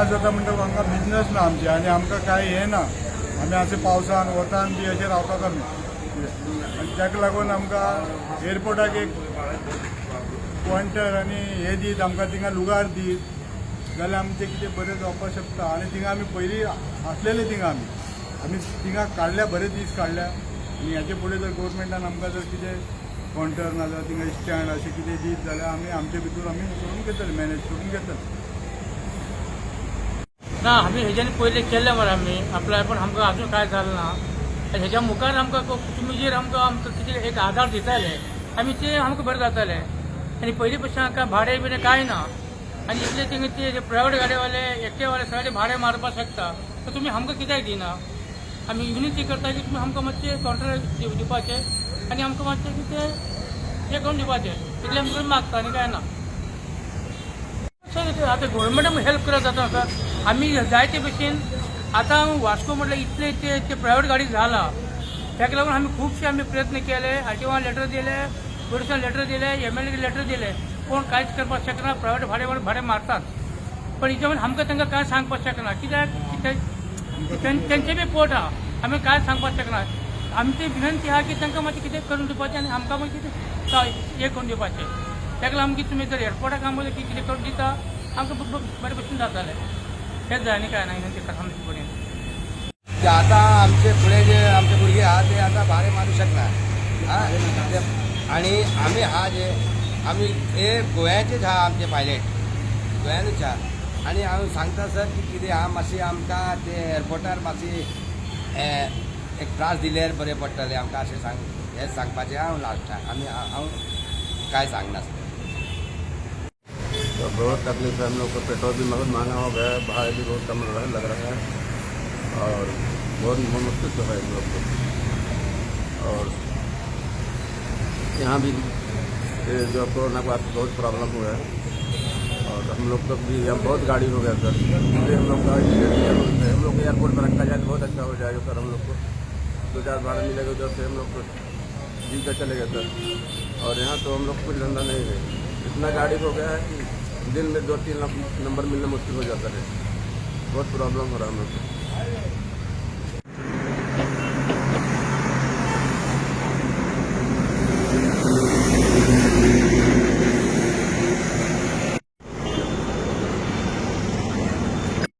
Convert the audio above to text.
त्रास जाता म्हणटकूच आमकां बिजनस ना आमचे आनी आमकां कांय हें ना आमी अशें पावसान वतान बी अशें रावतात आमी आनी ताका लागून आमकां एअरपोर्टाक एक पॉइंटर आनी हे दीत आमकां थिंगा लुगार दीत जाल्यार आमचें कितें बरें जावपाक शकता आनी थिंगा आमी पयलीं आसलेले थिंगा आमी थिंगा काडल्या बरे दीस काडल्या आनी हेचे फुडें जर गव्हर्मेंटान आमकां जर कितें काउंटर ना जाल्यार थिंगा स्टँड अशें कितें दीत जाल्यार आमी आमचे भितर आमी करून घेतले मॅनेज करून घेतले ना आम्ही ह्याच्याने पहिले केले मरे आम्ही अप्लाय पण आमकां अजून काय झालं ना ह्याच्या मुखार आमकां तुम्ही जे आमकां आमकां कितें एक आधार दिताले आमी ते आमकां बरें जाताले आनी पयलीं भशेन आमकां भाडें बिडें कांय ना आनी इतले थिंगा ते प्रायवेट गाडीवाले एकटेवाले सगळे भाडें मारपाक शकता तर तुमी आमकां कित्याक दिना आमी विनंती करता की तुमी आमकां मातशें कॉन्ट्रॅक्ट दिवपाचें आनी आमकां मातशें कितें हें करून दिवपाचें इतलें आमकां मागता आनी काय ना आता गव्हर्मेंट आमकां हेल्प करत जाता का आम्ही जायते भशेन आता वास्को म्हटलं इतले ते प्रायव्हेट गाडी झाला ताका लागून आम्ही खूपशे आम्ही प्रयत्न केले आरटीओ लेटर दिले पोलिसांना लेटर दिले MLA लेटर दिले कोण कांयच करपाक शकना प्रायव्हेट भाडे मारतात पण हिच्यामध्ये आमकां तांकां काय सांगपाक शकना कित्याक तेंचे बी पोट आहा आमी काय सांगपाक शकना आमची विनंती आहा की तांकां मातशें कितें करून दिवपाचें आनी आमकां मागीर कितें हें करून दिवपाचें ताका लागून की तुमी जर एअरपोर्टाक आमकां कितें करून दिता आमकां बरे भशेन जातालें हेच जाय आनी काय ना विनंती करता आमचे कडेन आता आमचे पुढे जे आमचे भुरगे आहात ते आता भाडे मारू शकना आणि आम्ही हा जे आम्ही हे गोंयाचेच आहा आमचे पायलट गोंयानूच आहा आणि हांव सांगता सर की कितें आहा मातशी आमकां ते एअरपोर्टार मातशी एक त्रास दिल्यार बरें पडटलें आमकां अशें हें सांगपाचें हांव लास्टाक आमी हांव काय सांगना सर तो बहुत तकलीफ है हम लोग को पेट्रोल भी बहुत महंगा हो गया है भाड़ा भी बहुत कम लग रहा है और बहुत मुश्किल तो है हम लोग को और यहाँ भी जो कोरोना के बाद बहुत प्रॉब्लम हुआ है और हम लोग तो भी हम बहुत गाड़ी हो गया सर इसलिए हम लोग हम लोग एयरपोर्ट पर रखा जाए तो बहुत अच्छा हो जाएगा सर हम लोग को 2-4 भाड़ा मिलेगा उधर से हम लोग को जी कर चलेगा सर और यहाँ तो हम लोग कुछ धंधा नहीं है इतना गाड़ी हो गया है कि दिन में 2-3 नंबर मिलना मुश्किल हो जाता है बहुत प्रॉब्लम हो रहा है हम लोग को